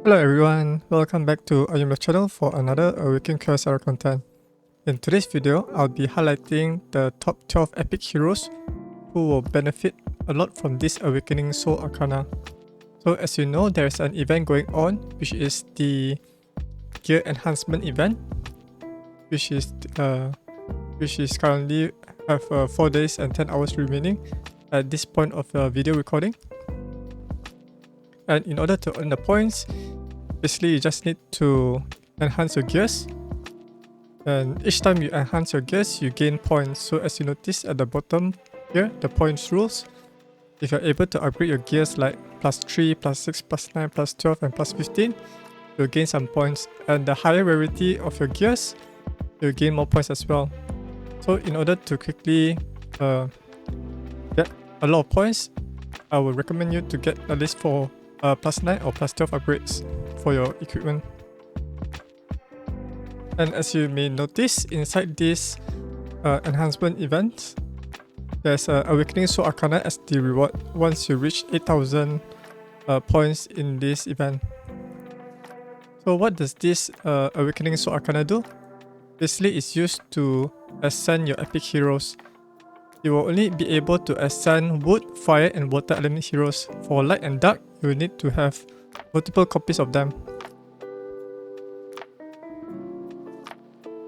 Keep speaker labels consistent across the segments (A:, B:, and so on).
A: Hello everyone, welcome back to Ayumilove channel for another Awaken content. In today's video, I'll be highlighting the top 12 epic heroes who will benefit a lot from this Awakening Soul Arcana. So as you know, there's an event going on, which is the Gear Enhancement event, which is currently have 4 days and 10 hours remaining at this point of the video recording. And in order to earn the points, basically you just need to enhance your gears. And each time you enhance your gears, you gain points. So as you notice at the bottom here, the points rules. If you're able to upgrade your gears like +3, +6, +9, +12 and +15, you'll gain some points. And the higher rarity of your gears, you'll gain more points as well. So in order to quickly get a lot of points, I would recommend you to get at least for +9 or +12 upgrades for your equipment. And as you may notice, inside this enhancement event, there's Awakening Soul Arcana as the reward once you reach 8,000 points in this event. So what does this Awakening Soul Arcana do? Basically, it's used to ascend your epic heroes. You will only be able to ascend wood, fire and water element heroes. For light and dark, you will need to have multiple copies of them.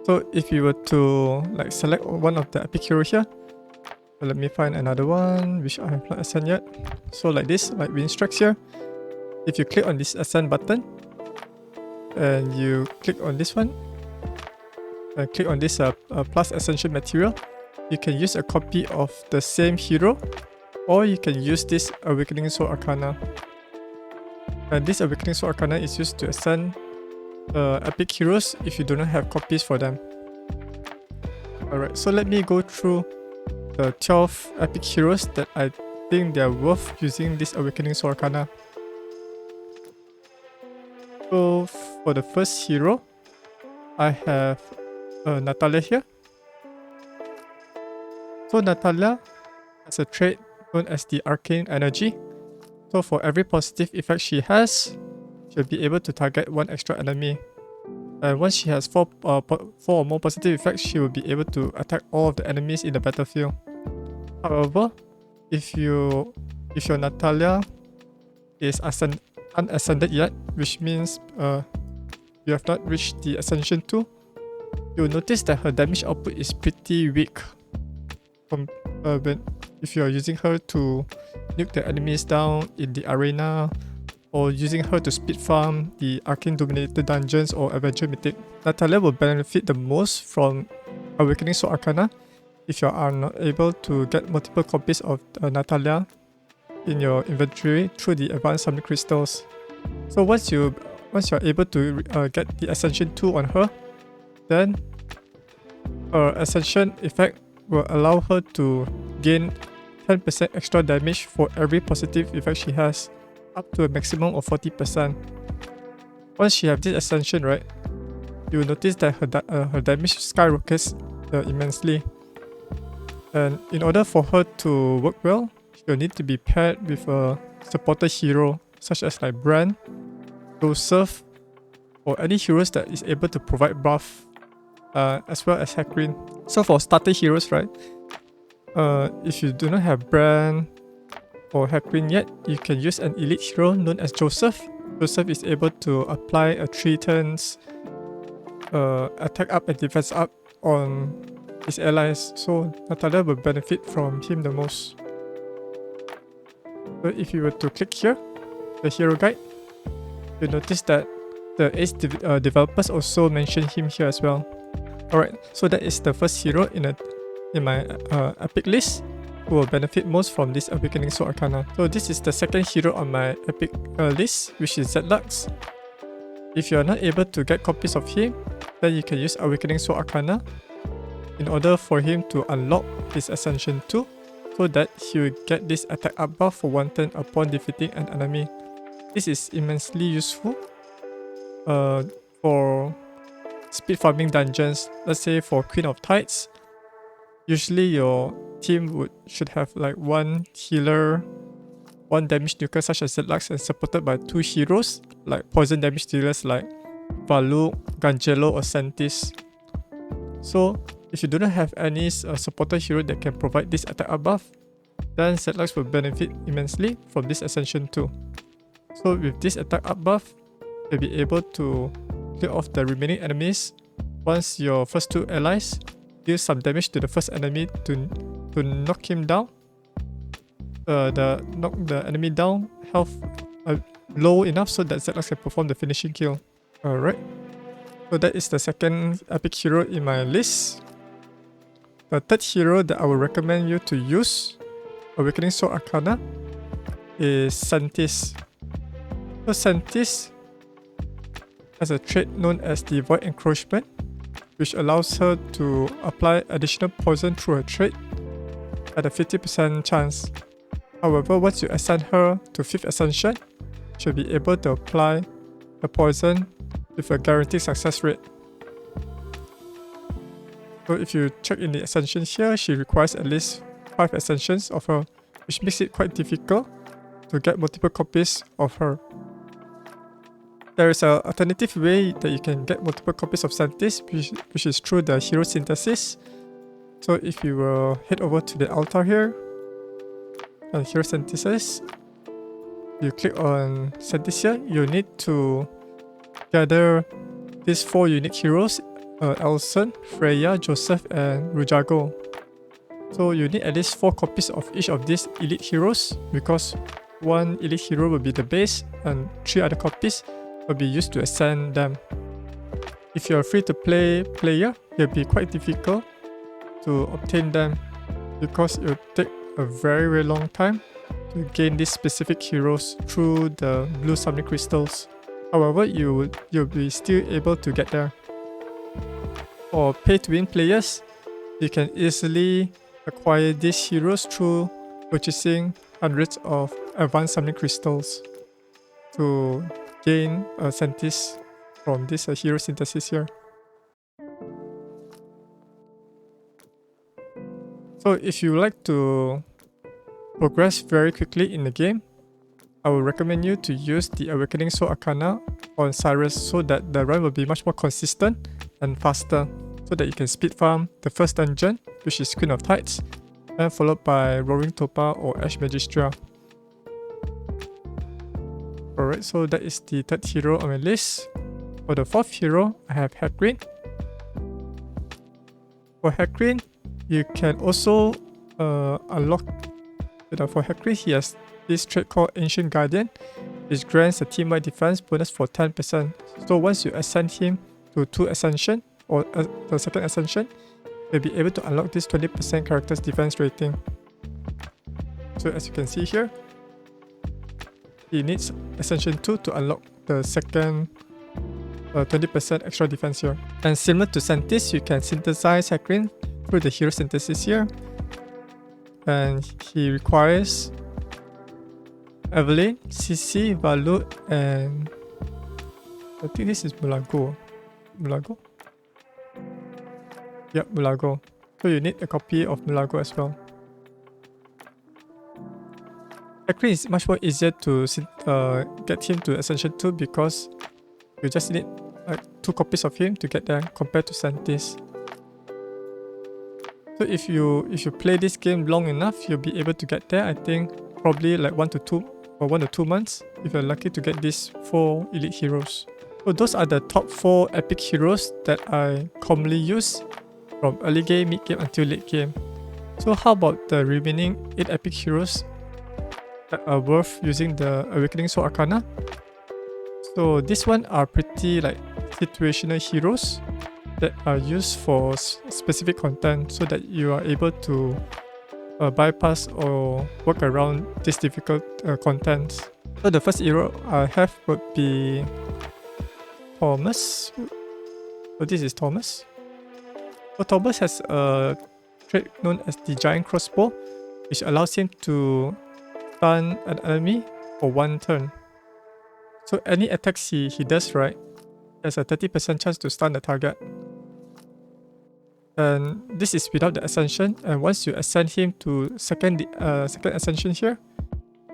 A: So if you were to select one of the epic hero here, so let me find another one which I have not ascend yet. So like this, like Wind Strikes here. If you click on this ascend button and you click on this one and click on this plus ascension material, you can use a copy of the same hero, or you can use this Awakening Soul Arcana. And this Awakening Soul Arcana is used to ascend epic heroes if you do not have copies for them. Alright, so let me go through the 12 epic heroes that I think they are worth using this Awakening Soul Arcana. So for the first hero, I have Natalie here. So Natalie has a trait known as the Arcane Energy. So for every positive effect she has, she'll be able to target one extra enemy. And once she has 4 or more positive effects, she will be able to attack all of the enemies in the battlefield. However, if your Natalie is unascended yet, which means you have not reached the Ascension 2, you'll notice that her damage output is pretty weak. If you're using her to nuke the enemies down in the arena, or using her to speed farm the Arcane Dominator dungeons or Adventure Mythic, Natalie will benefit the most from Awakening Soul Arcana if you are not able to get multiple copies of Natalie in your inventory through the Advanced Summoning Crystals. So once you're able to get the Ascension 2 on her, then her Ascension effect will allow her to gain 10% extra damage for every positive effect she has, up to a maximum of 40%. Once she has this ascension, right, you will notice that her damage skyrockets immensely. And in order for her to work well, she'll need to be paired with a supporter hero such as like Bran, Joseph, or any heroes that is able to provide buff, as well as Hykrin. So for starter heroes, right, if you do not have Bran or Hykrin yet, you can use an elite hero known as Joseph. Joseph is able to apply a 3 turns attack up and defense up on his allies, so Natalie will benefit from him the most. So if you were to click here, the hero guide, you'll notice that the Ace developers also mention him here as well. Alright, so that is the first hero in my epic list who will benefit most from this Awakening Soul Arcana. So this is the second hero on my epic list, which is Zlux. If you are not able to get copies of him, then you can use Awakening Soul Arcana in order for him to unlock his Ascension 2, so that he will get this attack up buff for 1 turn upon defeating an enemy. This is immensely useful for speed farming dungeons. Let's say for Queen of Tides, usually your team should have like 1 healer, 1 damage nuker such as Zlux, and supported by 2 heroes like poison damage dealers like Valuk, Gangelo or Sentis. So if you do not have any supporter hero that can provide this attack buff, then Setlax will benefit immensely from this Ascension too. So with this attack up buff, you'll be able to clear off the remaining enemies once your first 2 allies deal some damage to the first enemy to knock him down. Knock the enemy down health low enough so that Setlax can perform the finishing kill. Alright, so that is the second epic hero in my list. The third hero that I would recommend you to use, Awakening Soul Arcana, is Sentis. So Sentis has a trait known as the Void Encroachment, which allows her to apply additional poison through her trait at a 50% chance. However, once you ascend her to 5th Ascension, she'll be able to apply the poison with a guaranteed success rate. So if you check in the Ascension here, she requires at least 5 Ascensions of her, which makes it quite difficult to get multiple copies of her. There is an alternative way that you can get multiple copies of Sentis, which is through the hero synthesis. So if you will head over to the altar here, and hero synthesis, you click on Sentencia, you need to gather these 4 unique heroes, Elson, Freya, Joseph and Rujago. So you need at least 4 copies of each of these elite heroes, because 1 elite hero will be the base and 3 other copies will be used to ascend them. If you are free to play player, it will be quite difficult to obtain them because it will take a very long time to gain these specific heroes through the blue summoning crystals. However, you'll be still able to get there. For pay-to-win players, you can easily acquire these heroes through purchasing hundreds of advanced summoning crystals to gain Sentis from this hero synthesis here. So if you like to progress very quickly in the game, I would recommend you to use the Awakening Soul Arcana on Cyrus so that the run will be much more consistent and faster, so that you can speed farm the first dungeon, which is Queen of Tides, and followed by Roaring Topa or Ash Magistra. Alright, so that is the third hero on my list. For the fourth hero, I have Hykrin. For Hykrin, you can also unlock. For Hykrin, he has this trait called Ancient Guardian, which grants a team-wide defense bonus for 10%. So once you ascend him to 2 Ascension, or the second Ascension, you'll be able to unlock this 20% character's defense rating. So as you can see here, he needs Ascension 2 to unlock the second 20% extra defense here. And similar to Sentis, you can synthesize Hykrin through the hero synthesis here. And he requires Evelyn, Sisi, Valuk, and I think this is Mulago. Mulago? Yep, Mulago. So you need a copy of Mulago as well. Hykrin is much more easier to get him to Ascension 2 because you just need 2 copies of him to get there compared to Sentis. So if you play this game long enough, you'll be able to get there. I think probably like 1 to 2 months if you're lucky to get these 4 elite heroes. So those are the top 4 epic heroes that I commonly use from early game, mid game until late game. So how about the remaining 8 epic heroes that are worth using the Awakening Soul Arcana? So this one are pretty like situational heroes that are used for specific content so that you are able to bypass or work around this difficult contents. So the first hero I have would be Thomas. So this is Thomas. So Thomas has a trait known as the Giant Crossbow, which allows him to stun an enemy for 1 turn. So any attacks he does right, has a 30% chance to stun the target. And this is without the ascension, and once you ascend him to second ascension here,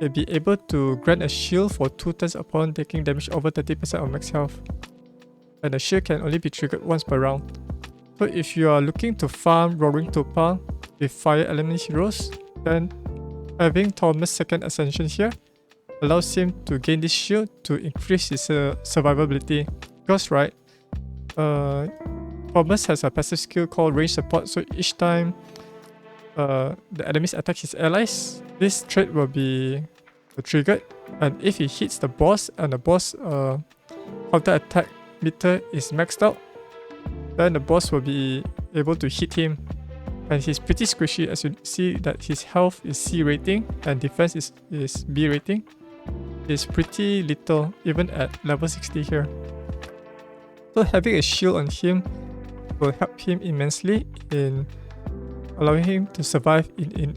A: He'll be able to grant a shield for 2 turns upon taking damage over 30% of max health. And the shield can only be triggered once per round. So if you are looking to farm Roaring Tupa with fire element heroes, then having Thomas' second ascension here allows him to gain this shield to increase his survivability. Because right, Thomas has a passive skill called range support, so each time the enemies attack his allies, this trait will be triggered, and if he hits the boss and the boss counter attack meter is maxed out, then the boss will be able to hit him. And he's pretty squishy, as you see that his health is C rating and defense is B rating. It's pretty little even at level 60 here. So having a shield on him will help him immensely in allowing him to survive in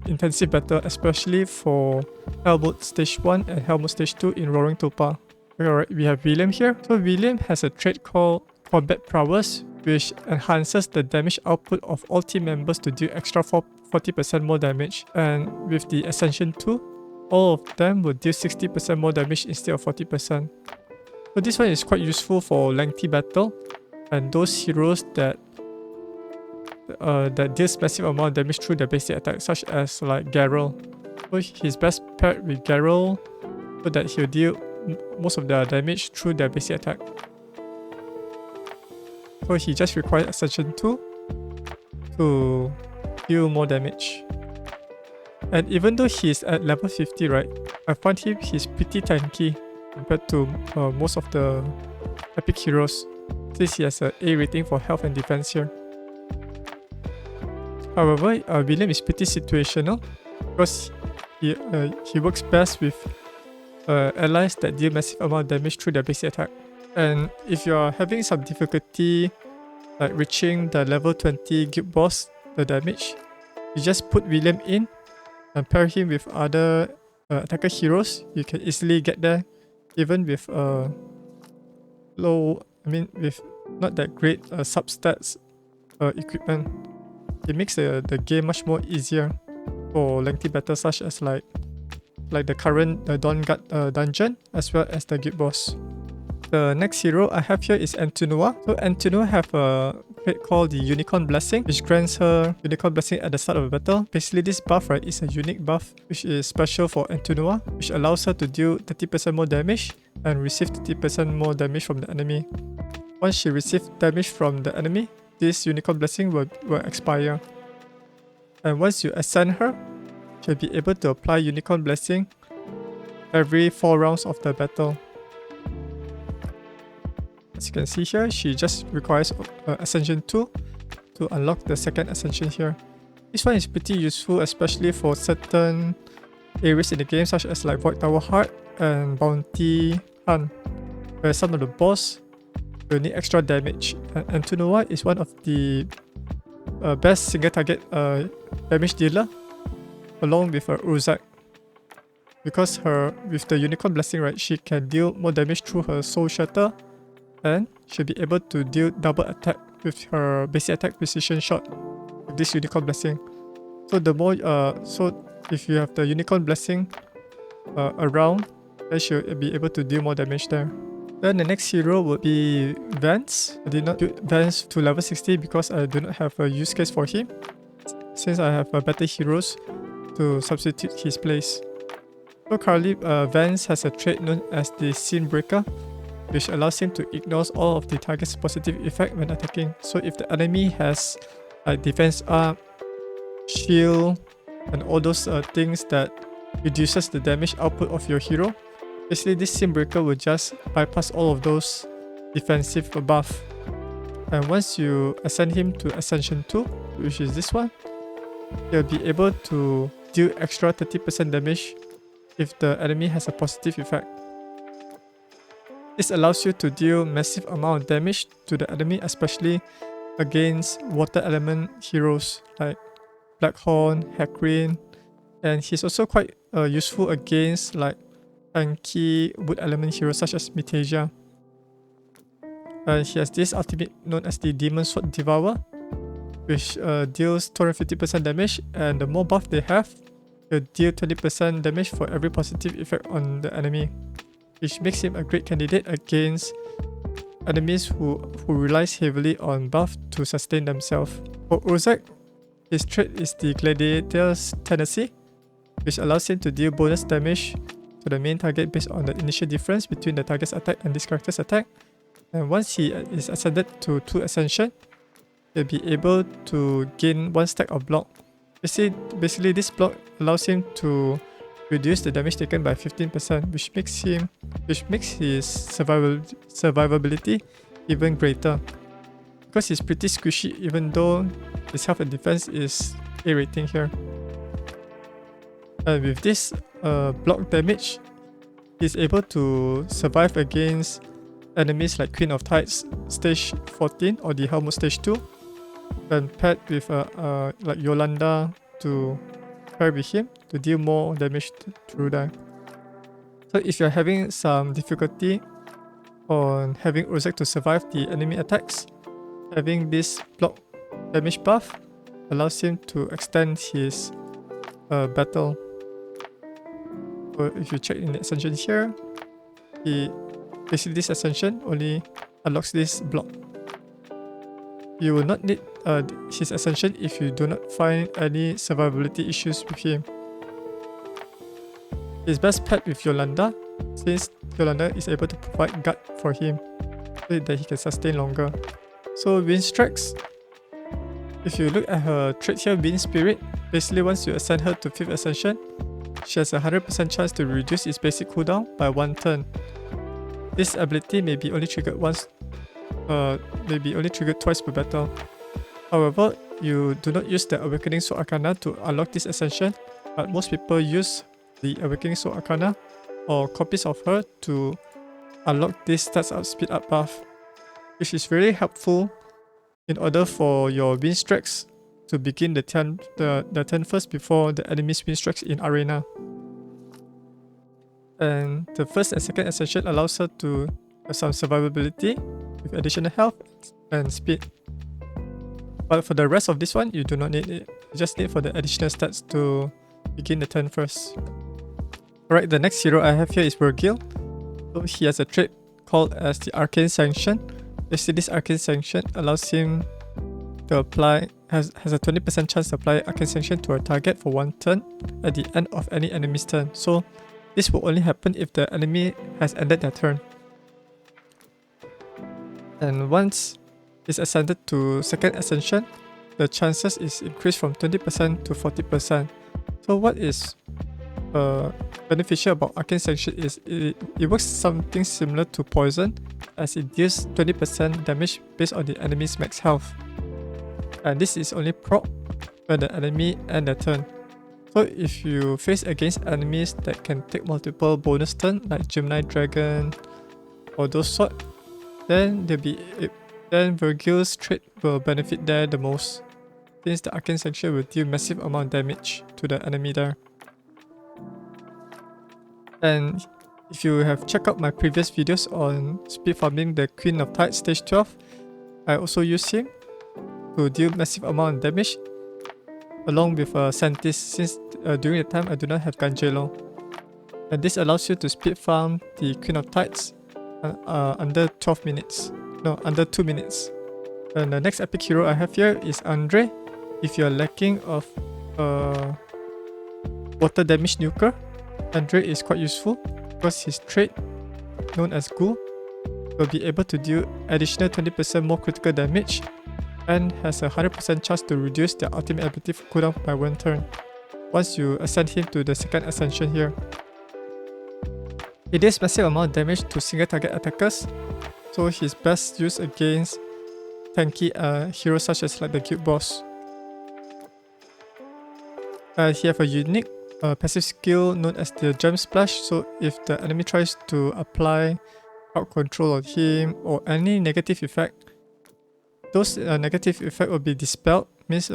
A: intensive battle, especially for Hell Mode Stage 1 and Hell Mode Stage 2 in Roaring Tupa. Alright, we have William here. So William has a trait called Combat Prowess, which enhances the damage output of all team members to deal extra 40% more damage. And with the Ascension 2, all of them will deal 60% more damage instead of 40%. So this one is quite useful for lengthy battle and those heroes that deals massive amount of damage through their basic attack, such as like Garrel. So he's best paired with Garrel so that he'll deal most of their damage through their basic attack. So he just requires Ascension 2 to deal more damage. And even though he's at level 50, right, I find he's pretty tanky compared to most of the epic heroes, since he has an A rating for health and defense here. However, William is pretty situational because he works best with allies that deal massive amount of damage through their basic attack. And if you are having some difficulty like reaching the level 20 guild boss, the damage, you just put William in and pair him with other attacker heroes. You can easily get there even with with not that great substats equipment. It makes the game much more easier for lengthy battles such as like the current Dawn Guard dungeon as well as the guild boss. The next hero I have here is Antinua. So Antinua have a trait called the Unicorn Blessing, which grants her Unicorn Blessing at the start of a battle. Basically this buff, right, is a unique buff which is special for Antinua, which allows her to deal 30% more damage and receive 30% more damage from the enemy. Once she receives damage from the enemy, this Unicorn Blessing will expire. And once you ascend her, she'll be able to apply Unicorn Blessing every 4 rounds of the battle. As you can see here, she just requires Ascension 2 to unlock the second Ascension here. This one is pretty useful, especially for certain areas in the game such as like Void Tower Heart and Bounty Hunt, where some of the boss will need extra damage. And Antinua is one of the best single target damage dealer along with Urzak. Because with the Unicorn Blessing, right, she can deal more damage through her Soul Shatter, and she'll be able to deal double attack with her basic attack precision shot with this Unicorn Blessing. So the more so if you have the Unicorn Blessing around, then she'll be able to deal more damage there. Then the next hero would be Vance. I did not do Vance to level 60 because I do not have a use case for him, since I have better heroes to substitute his place. So currently Vance has a trait known as the Scene Breaker, which allows him to ignore all of the target's positive effect when attacking. So if the enemy has defense up, shield, and all those things that reduces the damage output of your hero, basically this Scene Breaker will just bypass all of those defensive buff. And once you ascend him to Ascension 2, which is this one, he'll be able to deal extra 30% damage if the enemy has a positive effect. This allows you to deal massive amount of damage to the enemy, especially against water element heroes like Blackhorn, Hykrin, and he's also quite useful against like tanky wood element heroes such as Mitasia. And he has this ultimate known as the Demon Sword Devourer, which deals 250% damage, and the more buff they have, He'll deal 20% damage for every positive effect on the enemy, which makes him a great candidate against enemies who relies heavily on buff to sustain themselves. For Urzak, his trait is the Gladiator's Tendency, which allows him to deal bonus damage to the main target based on the initial difference between the target's attack and this character's attack. And once he is ascended to 2 Ascension, he'll be able to gain 1 stack of block. Basically this block allows him to reduce the damage taken by 15%, which makes his survivability even greater. Because he's pretty squishy, even though his health and defense is A rating here. And with this block damage, he's able to survive against enemies like Queen of Tides stage 14 or the Helmut stage 2, and paired with like Yolanda to pair with him to deal more damage through that. So if you're having some difficulty on having Urzak to survive the enemy attacks, having this block damage buff allows him to extend his battle. So if you check in the Ascension here, basically this Ascension only unlocks this block. You will not need his Ascension if you do not find any survivability issues with him. He's best paired with Yolanda, since Yolanda is able to provide guard for him so that he can sustain longer. So Windstreaks, if you look at her trait here, Wind Spirit, basically once you ascend her to 5th Ascension, she has a 100% chance to reduce its basic cooldown by 1 turn. This ability may be only triggered twice per battle. However, you do not use the Awakening Soul Arcana to unlock this Ascension, but most people use the Awakening Soul Arcana or copies of her to unlock this stats up speed up buff, which is very helpful in order for your Windstreaks to begin the turn first before the enemy's Windstreaks in arena. And the first and second Ascension allows her to have some survivability with additional health and speed. But for the rest of this one, you do not need it. You just need for the additional stats to begin the turn first. Alright, the next hero I have here is Virgil. So he has a trait called as the Arcane Sanction. Basically, this Arcane Sanction allows him to apply, has a 20% chance to apply Arcane Sanction to a target for 1 turn at the end of any enemy's turn. So this will only happen if the enemy has ended their turn. And once it's ascended to 2nd Ascension, the chances is increased from 20% to 40%. So what is beneficial about Arcane Sanction is it works something similar to poison, as it deals 20% damage based on the enemy's max health. And this is only proc when the enemy ends their turn. So if you face against enemies that can take multiple bonus turns like Gemini Dragon or those sort, then Virgil's trait will benefit there the most, since the Arcane Sanction will deal massive amount of damage to the enemy there. And if you have checked out my previous videos on speed farming the Queen of Tides stage 12, I also use him to deal massive amount of damage along with Sentencia, since during the time I do not have Ganjelo. And this allows you to speed farm the Queen of Tides under 2 minutes. And the next epic hero I have here is Andre. If you are lacking of water damage nuker, Andre is quite useful because his trait, known as Ghoul, will be able to deal additional 20% more critical damage and has a 100% chance to reduce their ultimate ability cooldown by 1 turn once you ascend him to the 2nd Ascension here. He deals massive amount of damage to single target attackers, so he's best used against tanky heroes such as like the Guild Boss. He have a unique passive skill known as the Gem Splash, so if the enemy tries to apply crowd control on him or any negative effect, those negative effects will be dispelled, means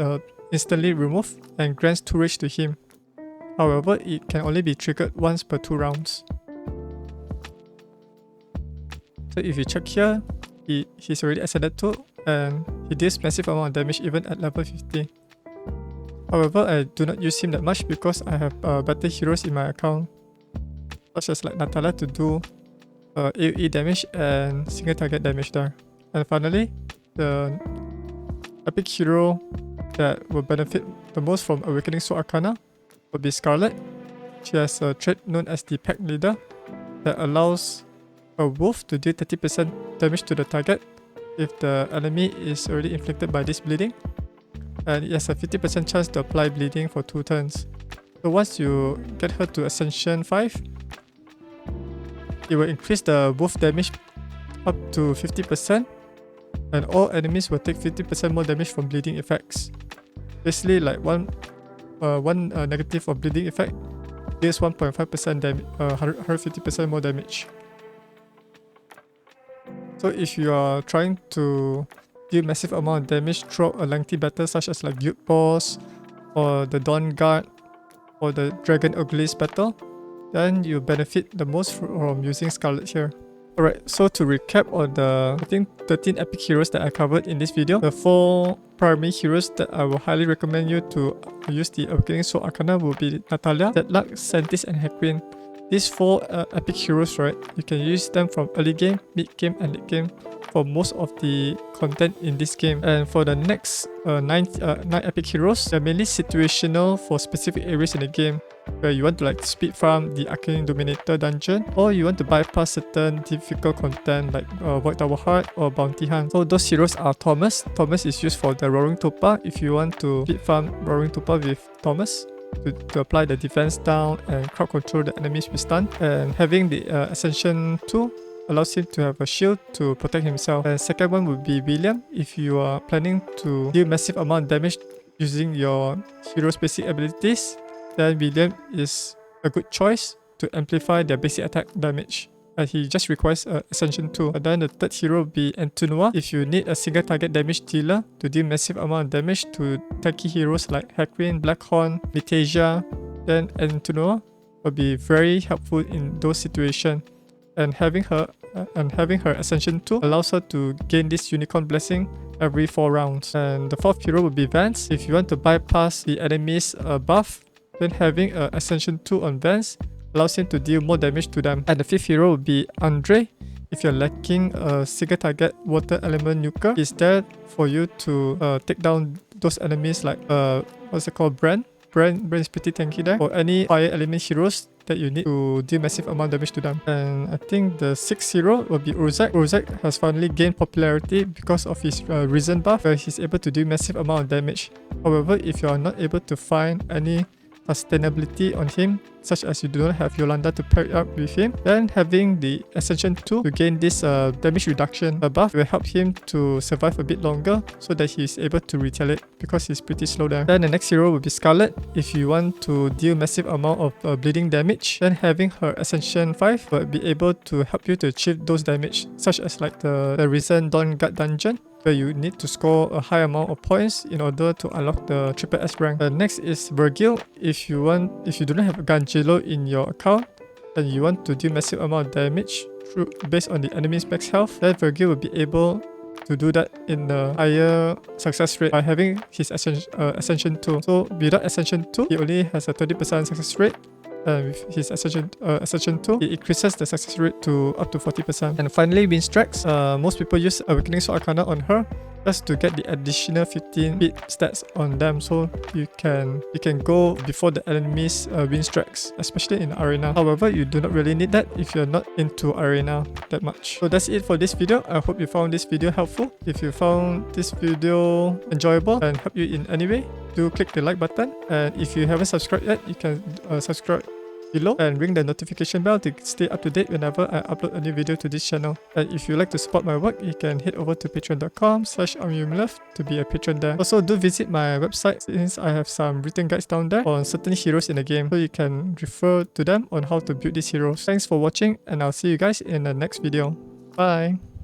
A: instantly removed, and grants 2 rage to him. However, it can only be triggered once per 2 rounds. So if you check here, he's already ascended 2 and he deals massive amount of damage even at level 50. However, I do not use him that much because I have better heroes in my account, such as like Natalie to do AoE damage and single target damage there. And finally, the epic hero that will benefit the most from Awakening Soul Arcana will be Scarlet. She has a trait known as the Pack Leader that allows a wolf to deal 30% damage to the target if the enemy is already inflicted by this bleeding, and it has a 50% chance to apply bleeding for 2 turns. So once you get her to Ascension 5, it will increase the wolf damage up to 50%, and all enemies will take 50% more damage from bleeding effects. Basically, like one negative of bleeding effect deals 1.5% damage, 150% more damage. So if you are trying to deal massive amount of damage throughout a lengthy battle, such as like Guild Boss or the Dawn Guard or the Dragon Obelisk battle, then you benefit the most from using Scarlet here. Alright, so to recap on the 13 epic heroes that I covered in this video, the 4 primary heroes that I will highly recommend you to use the Awakening Soul Arcana will be Natalie, Deadlock, Sentencia, and Hykrin. These 4 epic heroes, right, you can use them from early game, mid game, and late game for most of the content in this game. And for the next 9 epic heroes, they're mainly situational for specific areas in the game, where you want to like speed farm the Arcane Dominator dungeon, or you want to bypass certain difficult content like Void Tower Heart or Bounty Hunt. So those heroes are Thomas. Thomas is used for the Roaring Topa if you want to speed farm Roaring Topa with Thomas to apply the defense down and crowd control the enemies with stun. And having the Ascension 2 allows him to have a shield to protect himself. And second one would be William if you are planning to deal massive amount of damage using your hero's basic abilities. Then William is a good choice to amplify their basic attack damage. And he just requires Ascension 2. And then the third hero will be Antonua if you need a single target damage dealer to deal massive amount of damage to tanky heroes like Hykrin, Blackhorn, Natalia. Then Antonua will be very helpful in those situations. And having her Ascension 2 allows her to gain this Unicorn Blessing every 4 rounds. And the fourth hero will be Vance if you want to bypass the enemy's buff. Then having Ascension 2 on Vance allows him to deal more damage to them. And the fifth hero will be Andre if you're lacking a single target water element nuker. He's there for you to take down those enemies like what's it called, Brand is pretty tanky there, or any fire element heroes that you need to deal massive amount of damage to them. And I think the sixth hero will be Urzak. Urzak has finally gained popularity because of his Risen buff, where he's able to do massive amount of damage. However, if you are not able to find any sustainability on him, such as you do not have Yolanda to pair up with him, then having the Ascension 2 to gain this damage reduction buff will help him to survive a bit longer so that he's able to retaliate because he's pretty slow there. Then the next hero will be Scarlet if you want to deal massive amount of bleeding damage. Then having her Ascension 5 will be able to help you to achieve those damage, such as like the recent Dawn Guard dungeon, where you need to score a high amount of points in order to unlock the triple S rank. Next is Virgil. If you do not have a Gangelo in your account and you want to do massive amount of damage based on the enemy's max health, then Virgil will be able to do that in a higher success rate by having his Ascension 2. So without Ascension 2, he only has a 20% success rate. With his Ascension 2, it increases the success rate to up to 40%. And finally, Winstrax. Most people use Awakening Soul Arcana on her just to get the additional 15 speed stats on them, so you can go before the enemy's Winstrax, especially in Arena. However, you do not really need that if you're not into Arena that much. So that's it for this video. I hope you found this video helpful. If you found this video enjoyable and help you in any way, do click the like button. And if you haven't subscribed yet, you can subscribe below and ring the notification bell to stay up to date whenever I upload a new video to this channel. And if you like to support my work, you can head over to patreon.com/Ayumilove to be a patron there. Also, do visit my website since I have some written guides down there on certain heroes in the game, so you can refer to them on how to build these heroes. Thanks for watching, and I'll see you guys in the next video. Bye!